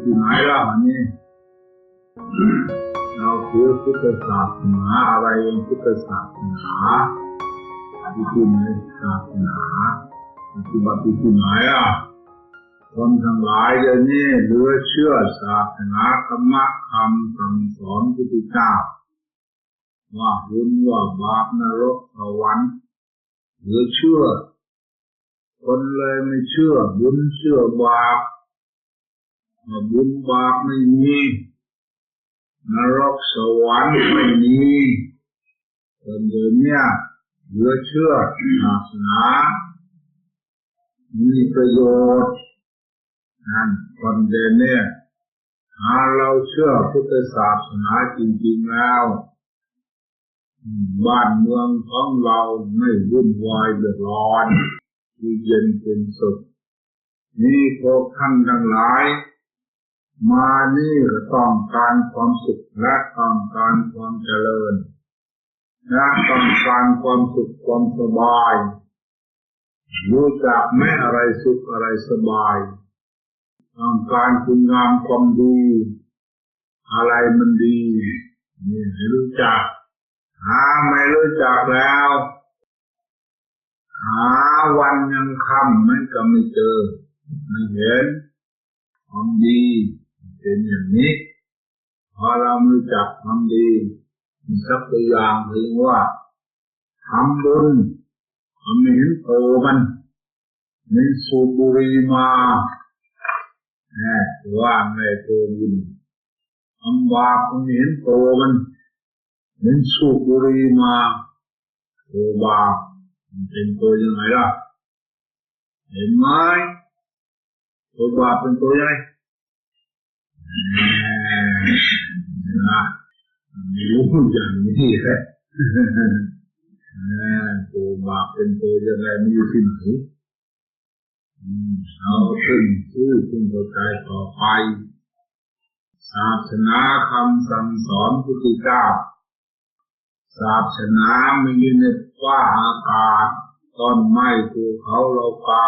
ที่ไหนล่ะนี่เราถือพุทธศาสนาอะไรพุทธศาสนาที่คุณในศาสนาปฏิบัติที่ไหนอ่ะคนทั้งหลายเดี๋ยวนี้เหลือเชื่อศาสนาธรรมะคำสั่งสอนพุทธเจ้าว่าบุญว่าบาปนรกสวรรค์เหลือเชื่อคนเลยไม่เชื่อบุญเชื่อบาปบุญบาปไม่มีนรกสวรรค์ไม่มีคนเดี๋ยวนี้เหลือเชื่อศาสนามีประโยชน์นั่นคนเดี๋ยวนี้ถ้าเราเชื่อพุทธศาสนาจริงๆแล้วบ้านเมืองของเราไม่วุ่นวายเดือดร้อนอยู่เย็นเป็นสุขนี่พวกท่านทั้งหลายมานี่ต้องการความสุขและต้องการความเจริญและต้องการความสุขความสบายรู้จักไม่อะไรสุขอะไรสบายต้องการคุณงามความดีอะไรมันดีนี่ให้รู้จักไม่รู้จักแล้วหาวันยังค่ำมันก็ไม่เจอไม่เห็นความดีเป็นอย่างนี้พอเรารู้จักความดีสักตัวอย่างเพียงว่าทำบุญไม่เห็นโตมันไม่สูบบุหรี่มาว่าไม่โตบุญทำบาปไม่เห็นโตมันไม่สูบบุหรี่มาโตบาปมันเป็นตัวยังไงล่ะเห็นไหมตัวบาปเป็นตัวยังไงรู้อย่างนี้แหละตัวบาปเป็นตัวยังไงมีอยู่ที่ไหนเอาขึ้นเข้าใจต่อไปศาสนาคำสั่งสอนพุทธเจ้าศาสนาไม่อยู่ในฟ้าอากาศต้นไม้ภูเขาโลกา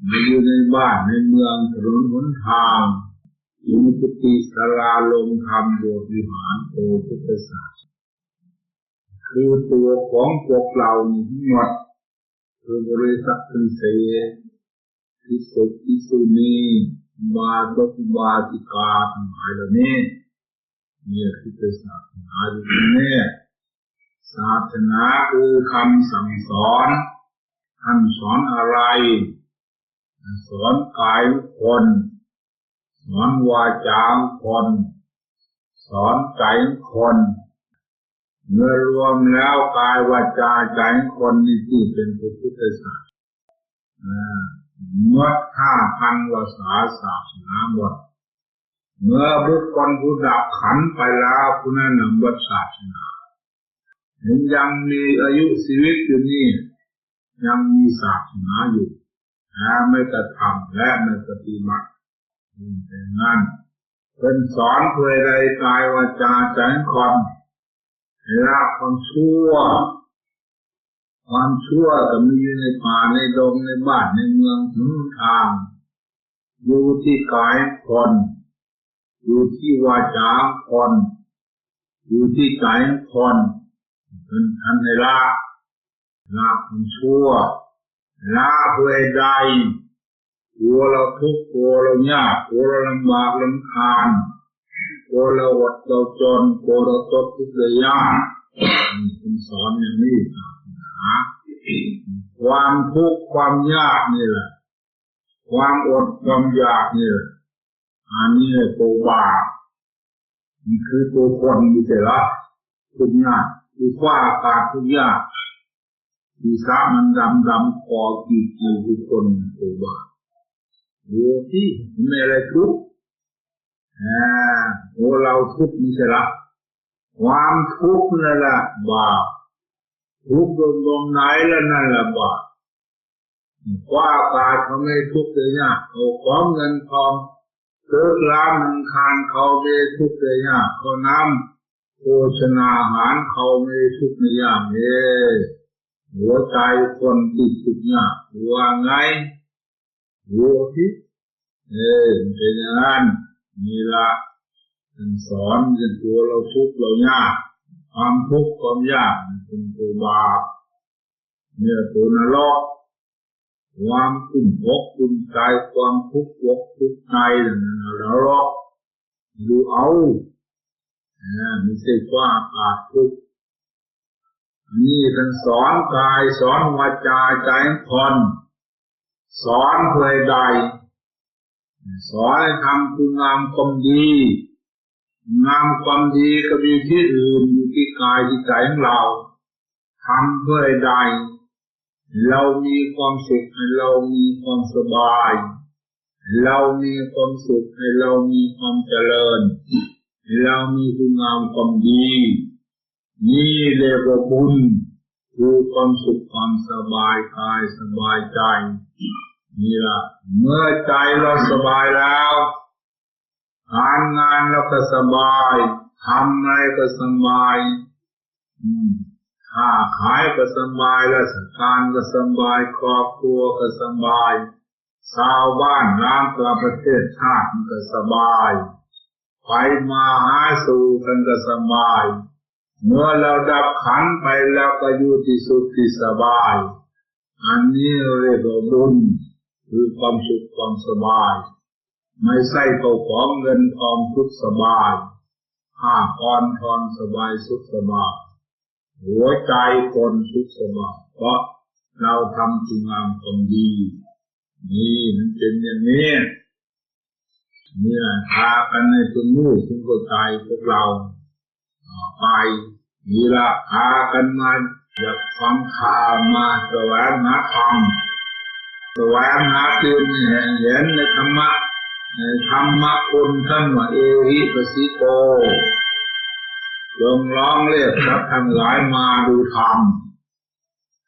ไม่อยู่ในบ้านในเมืองถนนหนทางอยู่ในกุฏิศาลาโรงธรรมโบสถ์วิหารโตพุทธศาสนาคือตัวของพวกเราทั้งหมดคือบริษัทเป็นเสภิกษุภิกษุณีบาศกบาสิกาทั้งหลายเหล่านี้นี่พุทธศาสนาอยู่ที่นี่ศาสนาคือคำสั่งสอนท่านสอนอะไรสอนกายคนสอนวาจาคนสอนใจคนเมื่อรวมแล้วกายวาจาใจคนนี่ที่เป็นพุทธศาสนาหมด 5,000 ภาษาศาสนาหมดเมื่อบุคคลผู้ดับขันธ์ไปแล้วผู้นั้นหมดศาสนายังมีอายุชีวิตอยู่นี่ยังมีศาสนาอยู่ไม่กระทำและไม่ปฏิบัติเป็นงั้นเป็นสอนเพื่อใดกายวาจาใจคนให้ละความชั่วก็มีอยู่ในป่าในดงในบ้านในเมืองทุกทางอยู่ที่กายคนอยู่ที่วาจาคนอยู่ที่ใจคนเป็นอันให้ละความชั่วละเพื่อใดกลัวเราทุกข์กลัวเรายากกลัวเราลำบากลำคาญกลัวเราอดเราจนกลัวเราตกทุกข์ได้ยากคุณสอนอย่างนี้ศาสนาความทุกข์ความยากนี่แหละความอดความอยากนี่แหละอันนี้ตัวบาปนี่คือตัวคนมีแต่ละทุกข์ยากคือฟ้าอากาศทุกข์ยากที่สามันดำคอกี่ทุกคนตัวบาปดูที่ไม่อะไรทุกข์เราทุกข์นี่ใช่ละความทุกข์นั่นแหละบาปทุกข์ตรงไหนแล้วนั่นแหละบาปว่าอากาศเขาไม่ทุกข์เลยเนี่ยเขาของเงินทองเกิดร้านมันคานเขาไม่ทุกข์เลยเนี่ยเขาน้ำโภชนาอาหารเขาไม่ทุกข์ในอย่างนี้หัวใจคนติดทุกข์เนี่ยว่าไงหัวที่ เป็นอย่างนั้นนี่ละท่านสอนจนตัวเราทุกข์เรายากความทุกข์ความยากเป็นตัวบาปเนี่ยตัวนรกความกุ้มอกกุ้มใจความทุกข์อกทุกข์ใจนั่นนรกดูเอาไม่ใช่ว่าขาดทุกข์นี่ท่านสอนกายสอนวาจาใจคนสอนเพื่อใดสอนให้ทำคุณงามความดีงามความดีก็มีที่อื่นอยู่ที่กายที่ใจของเราทำเพื่อใดเรามีความสุขให้เรามีความสบายเรามีความสุขให้เรามีความเจริญเรามีคุณงามความดีนี่เรียกว่าบุญคือความสุขความสบายกายสบายใจนี่ล่ะเมื่อใจเราสบายแล้วการงานเราก็สบายทำอะไรก็สบายค้าขายก็สบายราชการก็สบายครอบครัวก็สบายชาวบ้านร้านประเทศชาติก็สบายไปมาหาสู่กันก็สบายเมื่อเราดับขันธ์ไปแล้วก็อยู่ที่สุขที่สบายอันนี้เรียกว่าบุญคือความสุขความสบายไม่ใช่ตัวของเงินทองสุขสบายผ้าผ่อนทอนสบายสุขสบายหัวใจคนสุขสบายเพราะเราทำคุณงามความดีนี่มันเป็นอย่างนี้เนี่ยพากันในตัวนู้นตัวใจพวกเราไปนี่ละพากันมาอยากฟังข่าวมาแสวงหาธรรมแสวงหาธรรมเห็นในธรรมะคุณท่านว่าเอหิปัสสิโกจงร้องเรียกสัตว์ทั้งหลายมาดูธรรม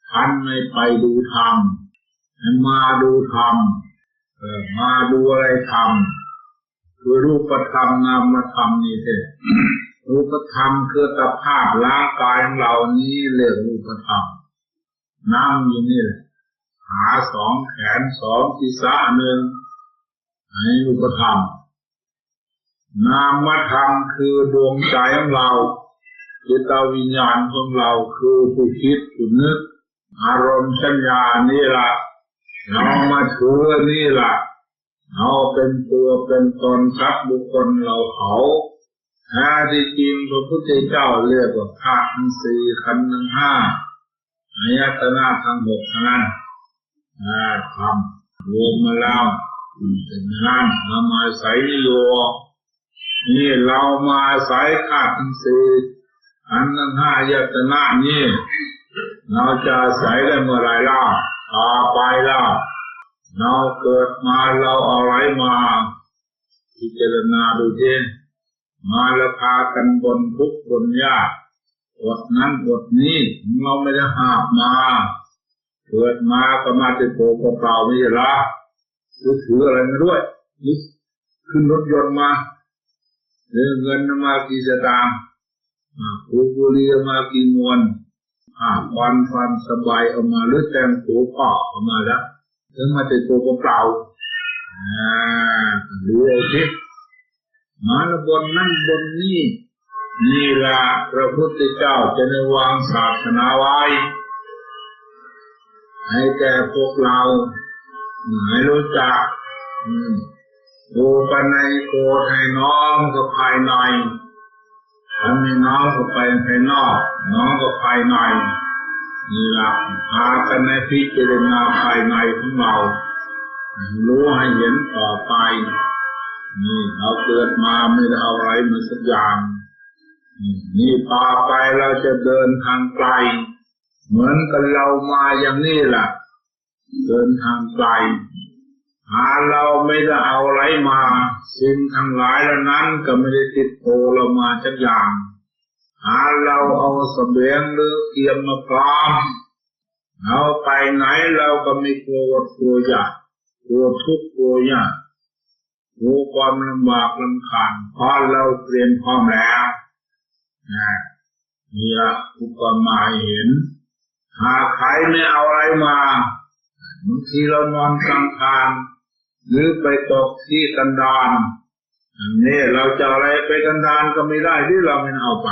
ท่านไม่ไปดูธรรมมาดูธรรมมาดูอะไรธรรมคือรูปธรรมนามธรรมนี่เองรูปธรรมคือสภาพร่างกายของเรานี้เรียกรูปธรรมนั่งอยู่นี่แหละขาสองแขนสองศีรษะหนึ่งให้รูปธรรมนามธรรมคือดวงใจของเราจิตวิญญาณของเราคือผู้คิดผู้นึกอารมณ์สัญญานี่ล่ะเรามาถือนี่ล่ะเราเป็นตัวเป็นตนสัตว์บุคคลเราเขาแท้ที่จริงพระพุทธเจ้าเรียกว่าธาตุทั้งสี่ขันธ์ทั้งห้าอายตนะทั้งหกนั้นทำรวมมาแล้วเป็นนั้นเรามาอาศัยอยู่นี่เรามาอาศัยธาตุทั้งสี่ขันธ์ทั้งห้าอายตนะนี่เราจะอาศัยได้เมื่อไรล่ะต่อไปล่ะเราเกิดมาเราเอาอะไรมาพิจารณาดูเช่นมาราคากันบนทุกข์บนยากอดนั้นอดนี้เราไม่ได้หาบมาเกิดมาก็มาจะโตเปล่าไม่ใช่หรอถืออะไรมาด้วยขึ้นรถยนต์มาเงินมากี่สตางค์บุหรี่มากี่มวนความสบายเอามาหรือแต่งตัวป่าเอามาแล้วถึงมาจะโตเปล่าดูเอาสิมาบนนั่นบนนี่นี่ละพระพุทธเจ้าจะได้วางศาสนาไว้ให้แก่พวกเราให้รู้จักดูภายในโกรธให้น้องก็ภายในทำให้น้องก็ไปภายนอกน้องก็ภายในนี่ละพากันในพิจารณาภายในของเรารู้ให้เห็นต่อไปนี่เราเกิดมาไม่ได้เอาอะไรมาสักอย่างนี่ต่อไปเราจะเดินทางไกลเหมือนกับเรามาอย่างนี้แหละเดินทางไกลเราไม่ได้เอาอะไรมาสิ่งทั้งหลายเหล่านั้นก็ไม่ได้ติดตัวเรามาสักอย่างเราเอาเสบียงหรือเตรียมมาพร้อมเราไปไหนเราก็ไม่กลัวกลัวยากกลัวทุกข์กลัวยากกลัวความลำบากลำคาญเพราะเราเตรียมพร้อมแล้วนี่ละอุปมาเห็นหากใครไม่เอาอะไรมาบางทีเรานอนกลางทาง หรือไปตกที่กันดารนี่เราจะอะไรไปกันดารก็ไม่ได้ที่เราไม่เอาไป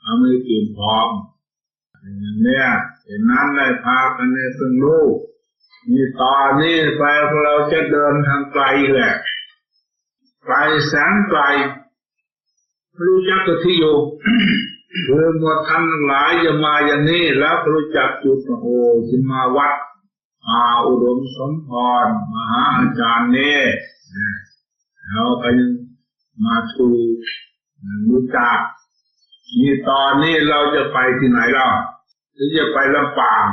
เราไม่เตรียมพร้อมเนี่ยเห็นนั้นได้พากันในซึ่งลูกนี่ตอนนี้ไปเราจะเดินทางไกลแหละไกลแสนไกลรู้จักที่อยู่คือหมดท่านหลายจะมาอย่างนี้แล้วรู้จักจุดโอ้ที่มาวัดอุดมสมพรมหาอาจารย์นี่เราไปมาถูกรู้จักนี่ตอนนี้เราจะไปที่ไหนเราหรือจะไปลำปาง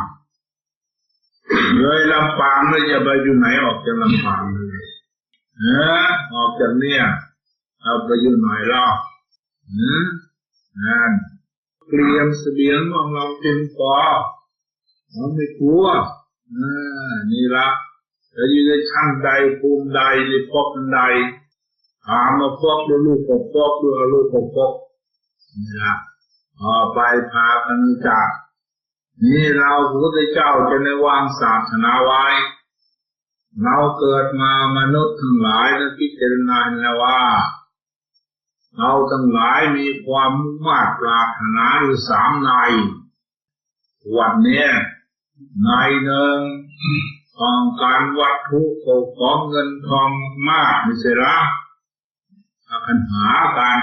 เลยลำปางแล้วจะไปอยู่ไหนออกจากลำปางเลยออกจากเนี่ยเราไปอยู่ไหนเรานั่นเตรียมเสบียงของเราเต็มพอเราไม่กลัวนี่ละจะอยู่ในชั้นใดภูมิใดในภพใดถามมาพวกลูกของพวกดูลูกของพวกนี่ละไปพากันจากนี่เราพระพุทธเจ้าจะในวางศาสนาไว้เราเกิดมามนุษย์ทั้งหลายนั้นพิจารณาแล้วว่าเราทั้งหลายมีความมุ่งมั่นปรารถนาอยู่สามในวันนี้ในหนึ่งต้องการวัตถุของเงินทองมากไม่ใช่หรอปัญหากัน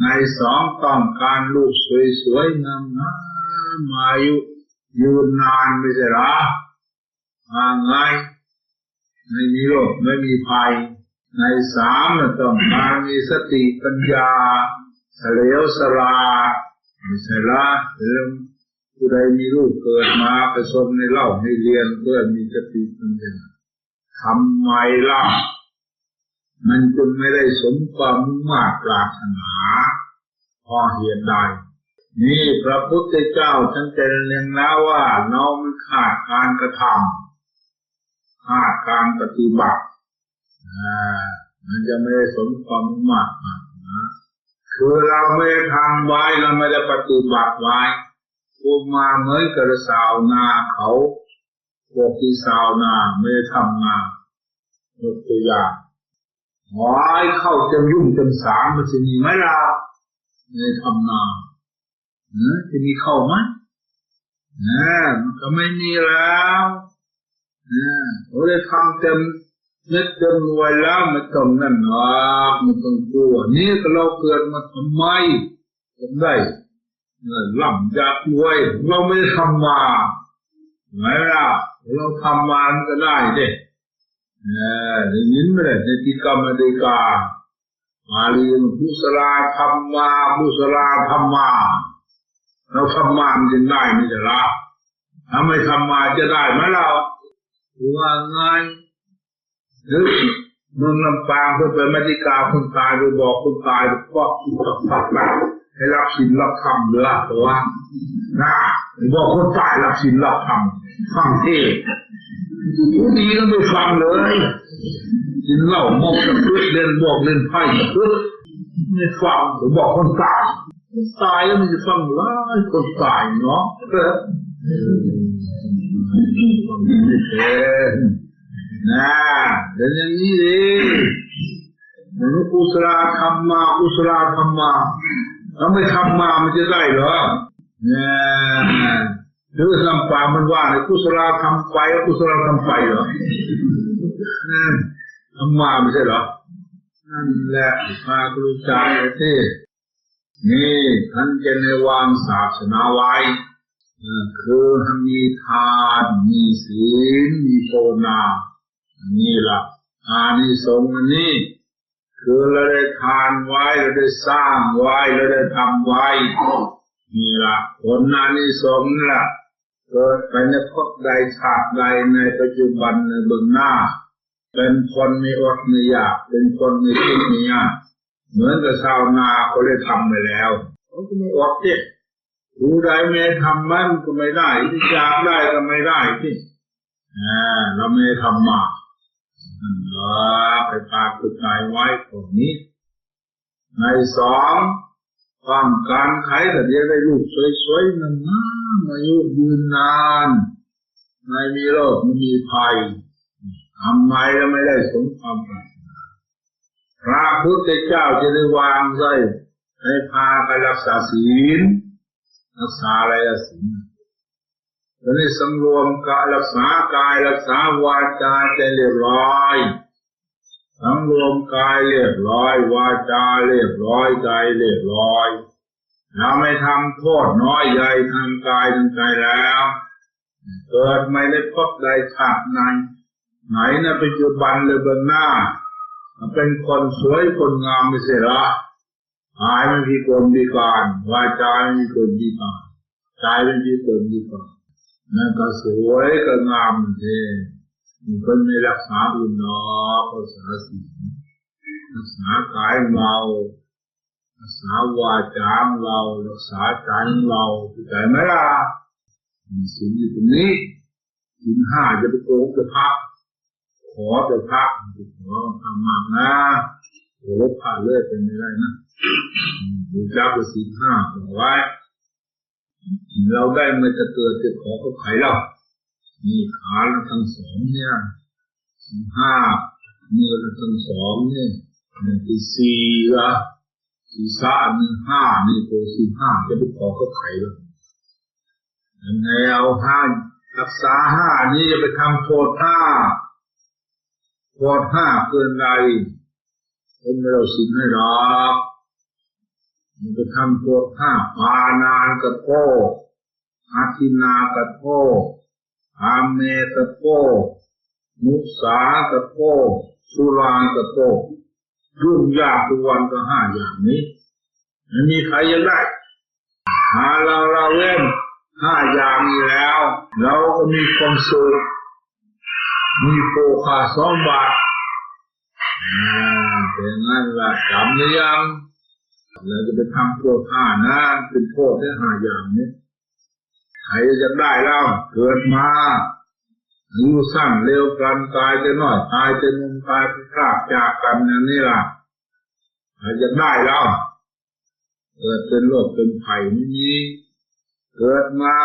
ในสองต้องการลูกสวยๆงามๆอายุยืนนานไม่ใช่หรอง่ายไม่มีโรคไม่มีภัยในสามต้องการมีสติปัญญาเฉลียวฉลาดไม่ใช่หรอผู้ใดมีลูกเกิดมาไปสมในเล่าให้เรียนเพื่อมีสติปัญญาทำไมล่ะมันจึงไม่ได้สมความมุ่งมั่นปรารถนาเพราะเหตุใดนี่พระพุทธเจ้าท่านเตือนเรื่องแล้วว่าเราไม่ขาดการกระทำขาดการปฏิบัติมันจะไม่ได้สมความมุ่งมั่นนะคือเราไม่ได้ทำไว้เราไม่ได้ปฏิบัติไว้พวกมาเหมือนกับชาวนาเขาพวกที่ชาวนาไม่ได้ทำนาหมดตัวอย่างหอยเข้าจนยุ่งจนสางมันจะมีไหมล่ะไม่ได้ทำนาจะมีเข้าไหมมันก็ไม่มีแล้วเขาได้ทำเต็มเม็ดเต็มหน่วยแล้วไม่ต้องนั่นหรอกไม่ต้องกลัวนี่ก็เราเกิดมาทำไมทำได้ล่ำอยากรวยเราไม่ได้ทำมาไหมล่ะเราทำมามันก็ได้เด้ได้ยินไหมในติกรรมเดกามาลีนกุศลธรรมากุศลธรรมาเราทำมามันจะได้ไม่ใช่หรอถ้าไม่ทำมาจะได้ไหมเราว่าไงหรือเมืองลำปางเพื่อเป็นมัติกาคนตายไปบอกคนตายก็ตัดแบบให้รับศีลรับธรรมเลยตัวบอกคนตายรับศีลรับธรรมฟังเทศผู้ดีก็ไม่ฟังเลยกินเหล้ามกตะพื้นเล่นบอกเล่นไพ่ตะพื้นไม่ฟังบอกคนตายแล้วมันจะฟังร้ายคนตายเนาะไม่เป็นเดี๋ยวอย่างนี้ดิมันกุศลธรรมากุศลธรรมาถ้าไม่ทำมามันจะได้เหรอหรือลำปางมันว่าในกุศลทำไปกุศลทำไปเหรอทำมาไม่ใช่เหรอนั่นแหละพระครูจารย์ที่นี่ท่านจะในวางศาสนาไว้คือมีทานมีศีลมีภาวนานี่ล่ะอานิสงส์อันนี้คือเราได้ทานไว้เราได้สร้างไว้เราได้ทำไว้นี่ล่ะผลอานิสงส์ล่ะเกิดไปในภพใดชาติใดในปัจจุบันในเบื้องหน้าเป็นคนไม่อดไม่อยากเป็นคนไม่ทุกข์ไม่ยากเหมือนกับชาวนาเขาได้ทำไปแล้วเขาก็ไม่อดที่ผู้ใดไม่ทำมันก็ไม่ได้ที่อยากได้ก็ไม่ได้ที่เราไม่ทำมาไปปากฝึกใจไว้ตรงนี้ในสองต้องการใครแต่เดียวได้ลูกสวยๆนานๆอายุยืนนานไม่มีโรคไม่มีภัย ทำไมเราไม่ได้สมความปรารถนาพระพุทธเจ้าจะได้วางไว้ให้พาไปรักษาศีลรักษาอะไรศีลตอนนี้สำรวมกายรักษากายรักษาวาจาใจเรียบร้อยสำรวมกายเรียบร้อยวาจาเรียบร้อยใจเรียบร้อยเราไม่ทำโทษน้อยใหญ่ทางกายทางใจแล้วเกิดไม่ได้พบใดชาติไหนนะปัจจุบันหรือเบื้องหน้าเป็นคนสวยคนงามไม่ใช่หรอกายไม่มีคนดีการวาจาไม่มีคนดีการใจไม่มีคนดีการนั่นก็สวยก็งามเองคนไม่รักษาบุญเนาะรักษาศีลรักษากายของเรารักษาวาจาของเรารักษาใจของเราใจไหมล่ะศีลอยู่ตรงนี้ศีลห้าจะไปโกงจะพักขอจะพักขอทำมากนะโอ้ผ่าเลือดเป็นไม่ได้นะดูเจ้าก็ศีลห้าบอกไว้เราได้มาจะเกิดจะขอเขาไขเรามีขาทั้งสองเนี่ยศีลห้ามือทั้งสองเนี่ยที่สี่ละศีรษะห้านี่ตัวศีลห้าจะไปขอเขาไขเรายังไงเอาห้ารักษาห้านี้จะไปทำโทษห้าเกินใดคนเราศีลให้หรอกมันไปทำโทษห้าปานานกระโทษอาทินากระโทษอาเมกระโทษมุสากระโทษสุรากระโทษยุ่งยากทุกวันก็ห้าอย่างนี้ไม่มีใครยังได้เราเล่นห้าอย่างนี้แล้วเราก็มีความสุขมีโภคาสมบัติแต่นั่นละจำหรือยังเราจะไปทำโทษห้านะเป็นโทษได้ห้าอย่างนี้ใครจะได้แล้วเกิดมาอายุสั้นเร็วกลันตายจะน้อยตายจะนุ่มตายพลาดจากกันอย่างนี้ล่ะใครจะได้แล้วเกิดเป็นโรคเป็นไข้ไม่มีเกิดมา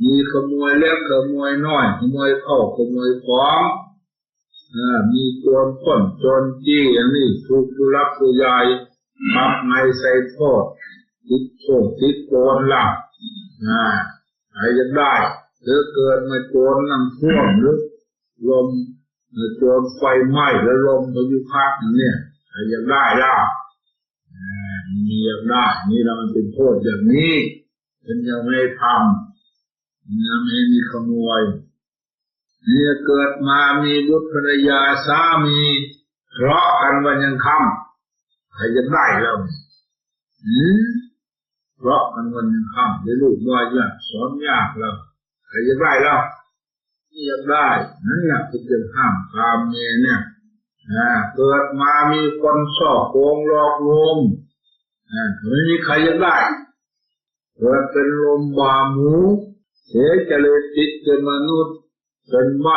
มีขโมยเล็กขโมยน้อยขโมยเข้าขโมยของมีโจรปล้นโจรจี้อย่างนี้ถูกผู้รับผู้ใหญ่ทำในใส่โทษติดโทษติดโกนล่ะใครจะได้หรือเกิดมาโจรน้ำท่วมหรือลมโจรไฟไหม้แล้วลมพายุพัดเนี่ยใครจะได้ล่ะมีอยากได้นี่เรามันเป็นโทษอย่างนี้เป็นยังไม่ทำยังไม่มีขโมยเนี่ยเกิดมามีบุตรภรรยาสามีทะเลาะกันวันยังค่ำใครจะได้แล้วทะเลาะกันวันยังค่ำได้ลูกว่ายากสอนยากแล้วใครจะได้แล้วนี่อยากได้นั่นแหละคือจะห้ามกามเมียเนี่ยเกิดมามีคนซ่อโกงหลอกลวงไม่มีใครจะได้เกิดเป็นลมบาหมูเสียเจริญจิตเป็นมนุษย์เป็นใบ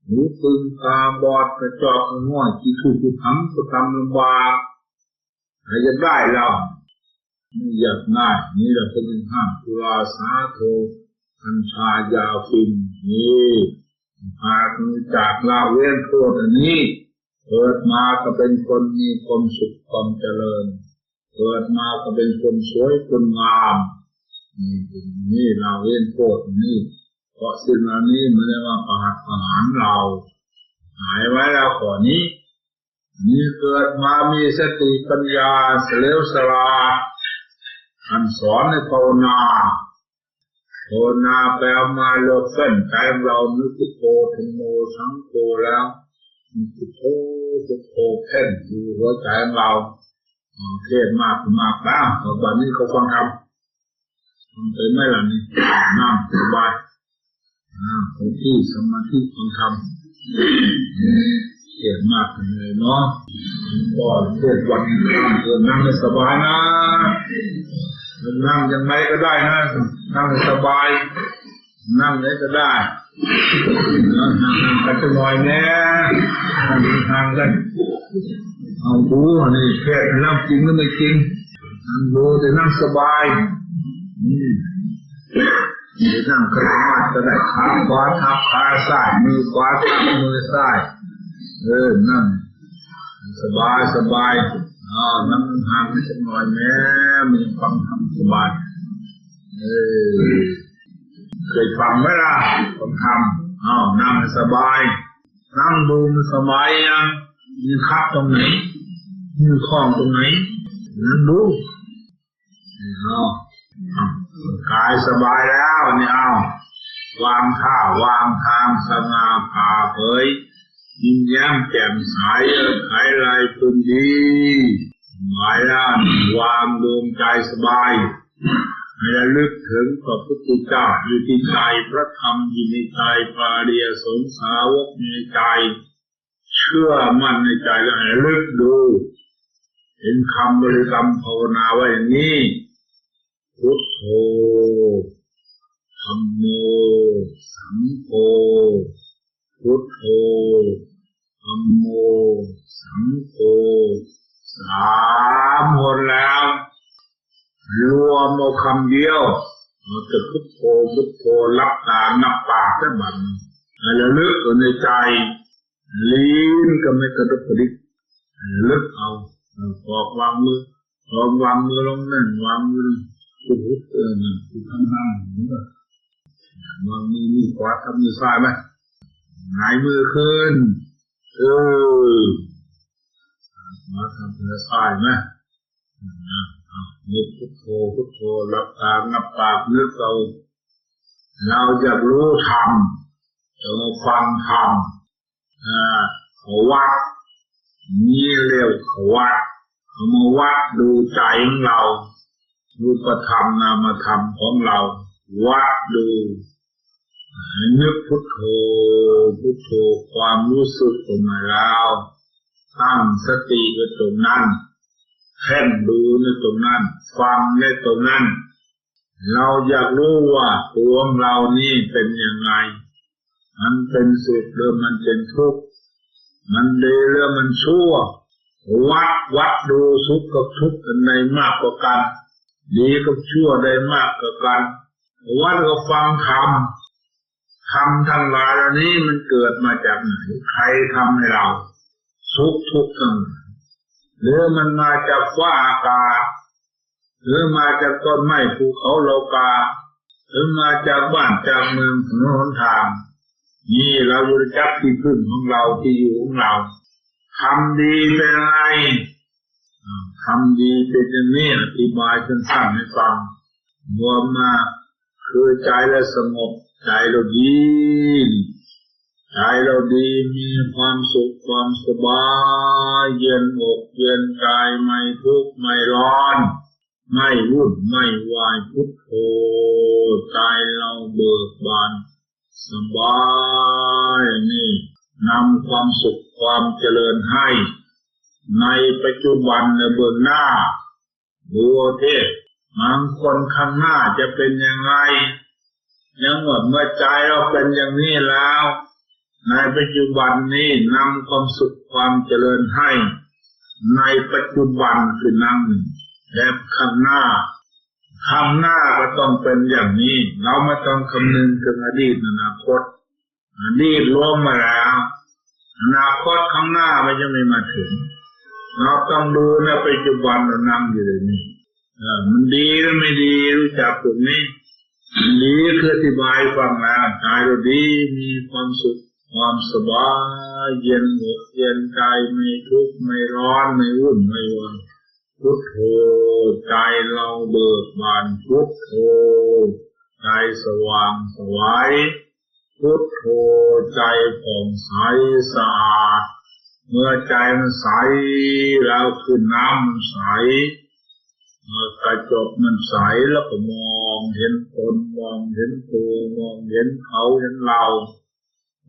หูตึงตาบอดกระจอกกระง่อยขี้ถูกขี้ทั้งก็ทำลำบากใครจะได้เราไม่อยากได้นี่เราเป็นห้ามตุลาสาโทกัญชายาฟินนี่พาจากละเว้นโทษอันนี้เกิดมาก็เป็นคนมีความสุขความเจริญเกิดมาก็เป็นคนสวยคนงามนี่เราเว้นโทษนี่เพราะสิ่งเหล่านี้มันเรียกว่าประหารเราหายไว้แล้วก่อนนี้นี่เกิดมามีสติปัญญาเฉลียวฉลาดท่านสอนให้ภาวนาแปลมาเลิกเส้นใจเรานึกพุทโธธัมโมสังโฆแล้วพุทโธเพ่นอยู่หัวใจเราเครียดมากนะวันนี้เขาฟังทำไปไม่หลังนี้นั่งสบายคนที่สมาธิฟังทำเครียดมากเลยเนาะก็เครียดวันนี้นั่งสบายนะนั่งยังไงก็ได้นะนั่งสบายนั่งไหนก็ได้นั่งกันจะหน่อยแน่นั่งกันเอาดูนี่แค่นั่งจริงก็ไม่จริงนั่งดูแต่นั่งสบาย หรือนั่งขัดสมาธิก็ได้ขาขวาทับขาซ้ายมือขวาทับมือซ้ายนั่งสบายสบายนั่งห่างนิดหน่อยแม้มีความทำสบายเคยฟังไหมล่ะผมทำนั่งสบายนั่งดูมันสบายยังมีคับตรงไหนมีคล้องตรงไหนนั่งดูกายสบายแล้วนี่วางท่าวางทางสง่าผ่าเผยยิ้มแย้มแจ่มใสไขลายคุณดีหมายแล้ววางดวงใจสบายให้ระลึกถึงพระพุทธเจ้าอยู่ที่ใจพระธรรมอยู่ในใจพระอริยสงฆ์สาวกในใจเชื่อมั่นในใจแล้วให้ระลึกดูเห็นคำบริกรรมภาวนาไว้อย่างนี้พุทโธธัมโมสังโฆพุทโธธัมโมสังโฆ3 หนแล้วรวมเอาคำเดียวจะพุทโธพุทโธรับตานับปากซะบัดระลึกอยู่ในใจลิ้นก็ไม่กระดุกกระดิกระลึกเอาบอกวางมือวางมือลงนั่นวางมือพุทนั่นทำนั่งวางมือนี่ขวาทำมือซ้ายไหมหงายมือขึ้นขวาทำมือซ้ายไหมนึกพุทโธพุทโธรับตานับปากนึกเราจะรู้ธรรมจะมาฟังธรรมเขาวัดนี่เรียกเขาวัดเขามาวัดดูใจของเรารูปธรรมนามธรรมของเราวัดดูนึกพุทโธพุทโธความรู้สึกตรงไหนแล้วตั้งสติไว้ตรงนั้นเพ่งดูในตรงนั้นฟังในตรงนั้นเราอยากรู้ว่าตัวของเรานี่เป็นยังไงมันเป็นสุขหรือมันเป็นทุกข์มันดีหรือมันชั่ววัดดูสุขกับทุกข์อันใดมากกว่ากันดีกับชั่วได้มากกว่ากันวัดก็ฟังธรรมทั้งหลายเหล่านี้มันเกิดมาจากไหนใครทำให้เราสุขทุกข์ทั้งหรือมันมาจากฟ้าอากาศหรือมาจากต้นไม้ภูเขาโลกาหรือมาจากบ้านจากเมืองถนนหนทางนี่เรารู้จักที่พึ่งของเราที่อยู่ของเราทำดีเป็นไงทำดีเป็นอย่างนี้อธิบายสั้นๆให้ฟังรวมมาคือใจเราสงบใจเราดีใจเราดีมีความสุขความสบายเย็นอกเย็นใจไม่ทุกข์ไม่ร้อนไม่วุ่นไม่วายพุทโธใจเราเบิกบานสบายนี่นำความสุขความเจริญให้ในปัจจุบันและเบื้องหน้าดูเทศบางคนข้างหน้าจะเป็นยังไงยังหมดเมื่อใจเราเป็นอย่างนี้แล้วในปัจจุบันนี้นำความสุขความเจริญให้ในปัจจุบันคือนั่งและข้างหน้าก็ต้องเป็นอย่างนี้เราไม่ต้องคำนึงถึงอดีตอนาคตอดีตล่วงมาแล้วอนาคตข้างหน้าไม่มาถึงเราต้องดูในปัจจุบันเรานั่งอยู่เลยนี่มันดีหรือไม่ดีรู้จักตรงนี้ดีคืออธิบายฟังแล้วใจเราดีมีความสุขความสบายเย็นอกเย็นใจไม่ทุกข์ไม่ร้อนไม่วุ่นไม่วายพุทโธใจเราเบิกบานพุทโธใจสว่างไสวพุทโธใจผ่องใสสะอาดเมื่อใจมันใสแล้วคือน้ำมันใสกระจกมันใสแล้วก็มองเห็นตนมองเห็นตัวมองเห็นเขาเห็นเรา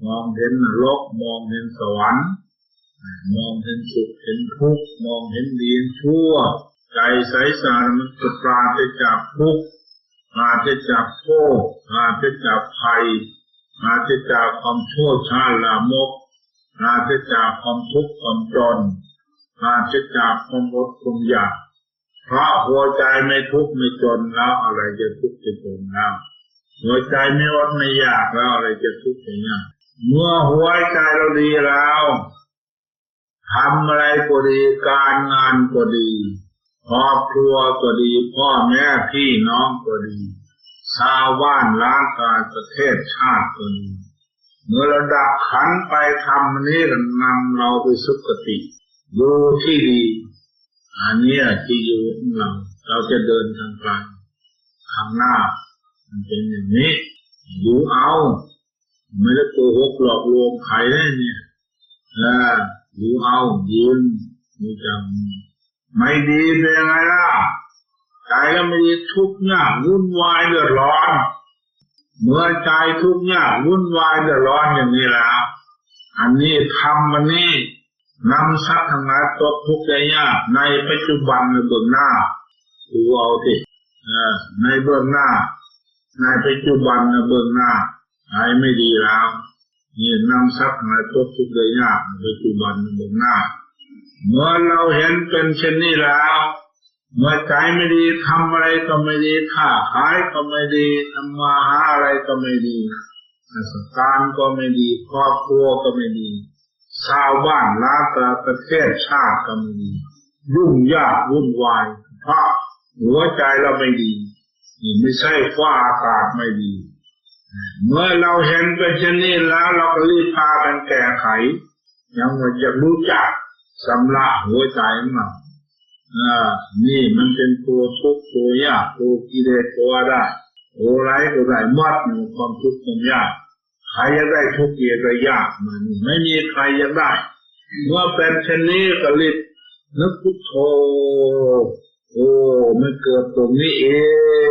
มองเห็นนรกมองเห็นสวรรค์มองเห็นสุขเห็นทุกข์มองเห็นดีชั่วใจใสสะอาดมันจะปราศจากทุกข์ปราศจากโทษปราศจากภัยปราศจากความชั่วช้าลามกปราศจากความทุกข์ความจนปราศจากความอดความอยากเพราะหัวใจไม่ทุกข์ไม่จนแล้วอะไรจะทุกข์จะจนแล้ว หัวใจไม่อดไม่อยากแล้วอะไรจะทุกข์อย่างนี้เมื่อหัวใจเราดีแล้วทำอะไรก็ดีการงานก็ดีครอบครัวก็ดีพ่อแม่พี่น้องก็ดีชาวบ้านล้างการประเทศชาติก็ดีเมื่อเราดับขันไปทำนี้นำเราไปสุคติอยู่ที่ดีอันนี้ที่อยู่ของเราจะเดินทางไกลข้างหน้ามันเป็นอย่างนี้อยู่เอาไม่ได้โกหกหลอกลวงใครได้เนี่ยอยู่เอายืนมีจังไม่ดีเป็นยังไงล่ะใจก็ไม่ดีทุกข์ยากวุ่นวายเดือดร้อนเมื่อใจทุกข์ยากวุ่นวายเดือดร้อนอย่างนี้แล้วอันนี้ทำมันนี่นำสัตว์ทั้งหลายตกทุกข์ได้ยากในปัจจุบันในเบื้องหน้าดูเอาสิในเบื้องหน้าในปัจจุบันในเบื้องหน้าใจไม่ดีแล้วนี่นำสัตว์ทั้งหลายตกทุกข์ได้ยากในปัจจุบันในเบื้องหน้าเมื่อเราเห็นเป็นเช่นนี้แล้วเมื่อใจไม่ดีทำอะไรก็ไม่ดีค้าขายก็ไม่ดีทำมาหาอะไรก็ไม่ดีราชการก็ไม่ดีครอบครัวก็ไม่ดีชาวบ้านล้านประเทศชาติก็ไม่ดียุ่งยากวุ่นวายเพราะหัวใจเราไม่ดีนี่ไม่ใช่ฟ้าอากาศไม่ดีเมื่อเราเห็นเป็นเช่นนี้แล้วเราก็รีบพากันแก้ไขยังว่าจะรู้จักสำลักหัวใจของเรานี่มันเป็นตัวทุกข์ตัวยากตัวกิเลสตัวได้ตัวไรก็ได้หมดในความทุกข์ความยากใครจะได้ทุกข์เกียรยากมันไม่มีใครจะได้เมื่อเป็นเช่นนี้ก็รีบนึกพุทโธโอ้มันเกิดตรงนี้เอ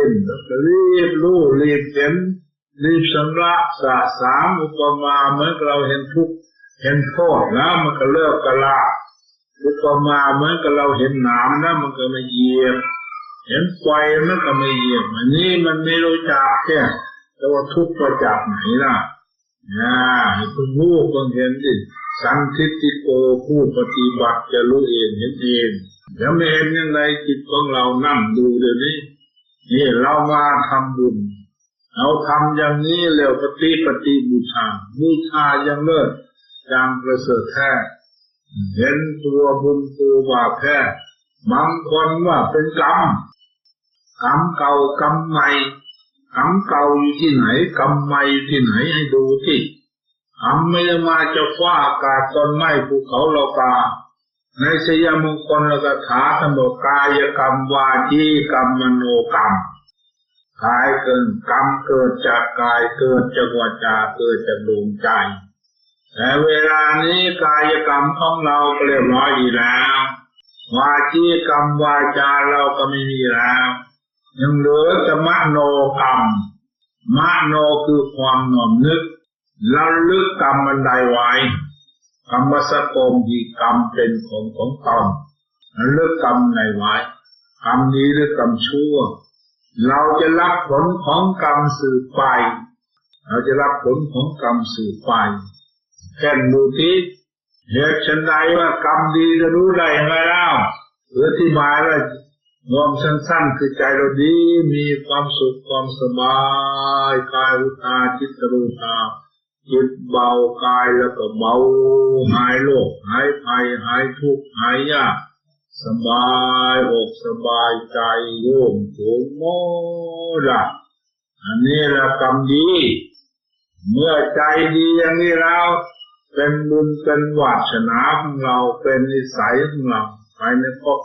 งแล้วก็รีบรู้รีบเห็นรีบสำลักสะสางอุปมาเหมือนเราเห็นทุกข์เห็นโทษแล้วมันก็เลิกกะละอุปมาเหมือนกับเราเห็นหนามนะมันก็ไม่เหยียบเห็นไฟมันก็ไม่เหยียบอันนี้มันไม่รู้จักแค่แต่ว่าทุกข์มาจากไหนล่ะให้คุณรู้คุณเห็นสิสันทิฏฐิโกผู้ปฏิบัติจะรู้เองเห็นเองแล้วไม่เห็นยังไงจิตของเรานั่งดูเดี๋ยวนี้นี่เรามาทำบุญเราทำอย่างนี้เรียกปฏิบูชาบูชาอย่างเลิศอย่างประเสริฐแท้เห็นตัวบุญตัวบาปแท้บางคนว่าเป็นกรรมเก่ากรรมใหม่กรรมเก่าอยู่ที่ไหนกรรมใหม่อยู่ที่ไหนให้ดูที่กรรมไม่ได้มาจากฟ้าอากาศต้นไม้ภูเขาโลกาในสยามงคลและคาถาท่านบอกกายกรรมวาจีกรรมมโนกรรมกายเกิดกรรมเกิดจากกายเกิดจากวาจาเกิดจากดวงใจแต่เวลานี้กายกรรมของเราก็เรียบร้อยดีแล้ววาจีกรรมวาจาเราก็ไม่มีแล้วยังเหลือแต่มโนกรรมมโนคือความหน่อมนึกเราลึกกรรมบันไดไว้กรรมสกมที่กรรมเป็นของตนลึกกรรมในไว้กรรมนี้หรือกรรมชั่วเราจะรับผลของกรรมสืบไปเราจะรับผลของกรรมสืบไปแค่ดูที่เหตุฉันใดว่ากรรมดีจะรู้ได้ยังไงเล่าอธิบายว่ารวมสั้นๆคือใจเราดีมีความสุขความสบายกายอุตาจิตรูตาจิตเบากายแล้วก็เบาหายโรคหายภัยหายทุกข์หายยากสบายอกสบายใจโล่งโปร่งโล่งอันนี้แหละกรรมดีเมื่อใจดีอย่างนี้แล้วเป็นบุญเป็นวาสนาของเราเป็นนิสัยของเราไปในภพ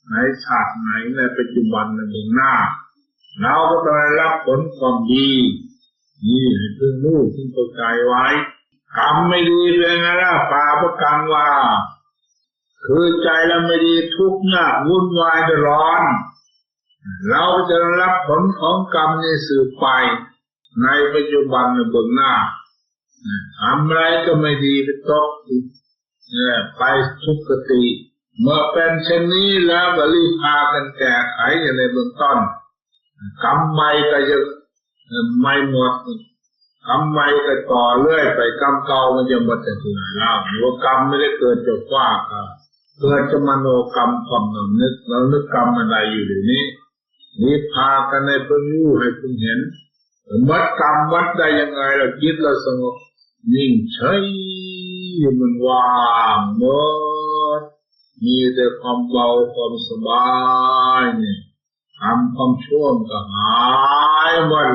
ไหนชาติไหนในปัจจุบันในเบื้องหน้าเราก็ต้องได้รับผลความดีนี่ให้พึงรู้พึงเข้าใจไว้กรรมไม่ดีเป็นไงล่ะปาปกรรมว่าคือใจเราไม่ดีทุกข์ยากวุ่นวายเดือดร้อนเราจะรับผลของกรรมนี้สืบไปในปัจจุบันในเบื้องหน้าทำอะไรก็ไม่ดีไปตกไปทุกขติเมื่อเป็นเช่นนี้แล้วก็รีบพากันแก้ไขกันในเบื้องต้นกรรมใหม่ก็จะไม่หมดกรรมใหม่ก็ต่อเรื่อยไปกรรมเก่ามันจะหมดแต่ที่ไหนแล้วหัวกรรมไม่ได้เกิดจากฟ้าค่ะเกิดจากมโนกรรมความนึกเรานึกกรรมอะไรอยู่เดี๋ยวนี้รีบพากันในเพิ่งรู้ให้เพิ่งเห็น วัดกรรมวัดได้ยังไงเราจิตเราสงบนิ่งเฉยมันว่างหมดมีแต่ความเบาความสบายนี่ทำความชั่วก็หายหมด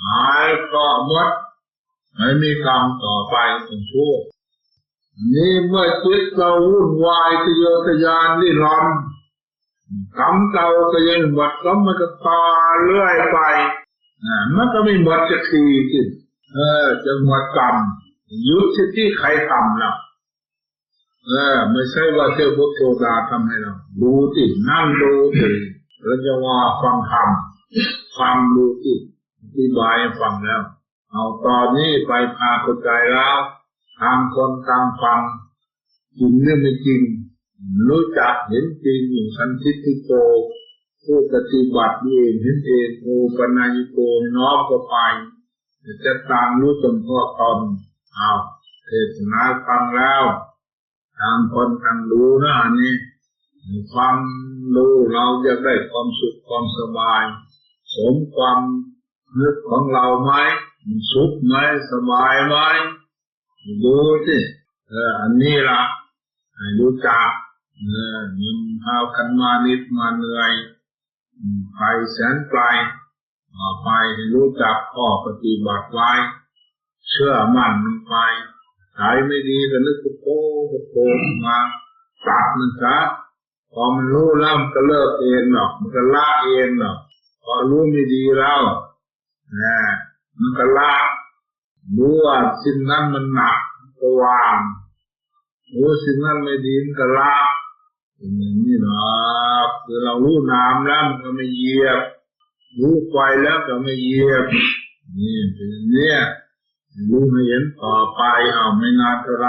หายก็หมดไม่มีกรรมต่อไปของชั่วนี่เมื่อจิตเราวุ่นวายทะเยอทะยานนี่ร้อนกรรมเก่าก็ยังหมดแล้วมันก็ต่อเรื่อยไปมันก็ไม่หมดสักทีสิจะหมดกรรมยุติที่ใครทำแล้วไม่ใช่ว่าเทพบุตรโทดาทำให้เราดูสินั่งดูสิแล้วจะว่าฟังธรรมฟังดูสิอธิบายฟังแล้วเอาตอนนี้ไปพาเข้าใจแล้วทางคนทางฟังจริงหรือไม่จริงรู้จักเห็นจริงอย่างสันทิฏฐิโกผู้ปฏิบัติเองเห็นเองโอปัญญโกน้อมก็ไปจะตามรู้จนพ่อตนเอาเทศนาฟังแล้วทางคนทางดูนะอันนี้ฟังดูเราจะได้ความสุขความสบายสมความนึกของเราไหมสุขไหมสบายไหมดูสิอันนี้ล่ะให้รู้จักยินพากันมานิดมาเหนื่อยไปแสนไกลไปให้รู้จักข้อปฏิบัติไว้เชื่อมั่นลงไปใจไม่ดีก็นึกโก้มาตัดมันซะพอมันรู้แล้วมันก็เลิกเองหรอกมันก็ละเองหรอกพอรู้ไม่ดีแล้วมันก็ละรู้ว่าสิ่งนั้นมันหนักก็วางรู้สิ่งนั้นไม่ดีมันก็ละอย่างนี้หรอกคือเรารู้น้ำแล้วมันก็ไม่เหยียบรู้ไฟแล้วก็ไม่เหยียบนี่เป็นเนี่ยรู้ให้เห็นต่อไปเอาไม่นานเท่าไร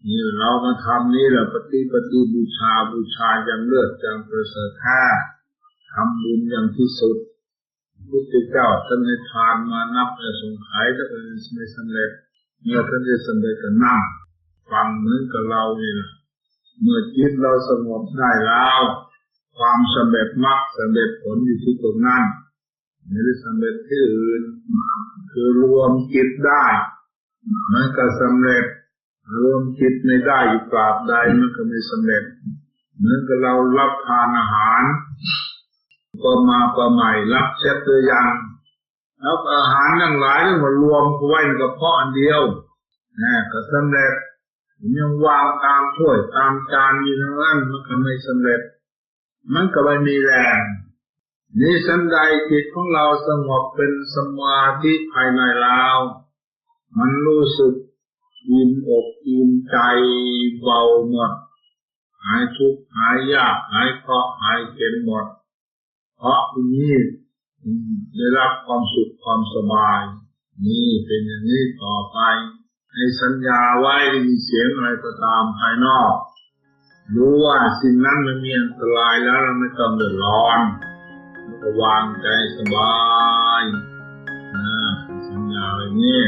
นี่เรามาทำนี่แหละปฏิบูชาอย่างเลิศอย่างประเสริฐแท้ทำบุญอย่างที่สุดพุทธเจ้าท่านให้ทานมานับแต่สงไขแต่ไม่สำเร็จเมื่อท่านได้สำเร็จก็นั่งฟังเหมือนกับเรานี่แหละเมื่อจิตเราสงบได้แล้วความสำเร็จมรรคสำเร็จผลอยู่ที่ตรงนั้นไม่ได้สำเร็จที่อื่นคือรวมจิตได้มันก็สำเร็จรวมจิตไม่ได้อยู่ตราบใดมันก็ไม่สำเร็จเหมือนกับเรารับทานอาหารก็มาประใหม่รับเช็ดตัวอย่างแล้วอาหารทั้งหลายที่มารวมไว้ในกระเพาะอันเดียวก็สำเร็จยังวางตามถ้วยตามจานอยู่ทั้งนั้นมันก็ไม่สำเร็จมันก็ไม่มีแรงนี่สันใดจิตของเราสงบเป็นสมาธิภายในเรามันรู้สึกอิ่มอกอิ่มใจเบาหมดหายทุกข์หายยากหายเคราะห์หายเจ็บหมดเพราะนี้ได้รับความสุขความสบายนี่เป็นอย่างนี้ต่อไปให้สัญญาไว้มีเสียงอะไรก็ตามภายนอกรู้ว่าสิ่งนั้นมันมีอันตรายแล้วเราไม่ต้องเดือดร้อนวางใจสบายสัญญาไว้นี่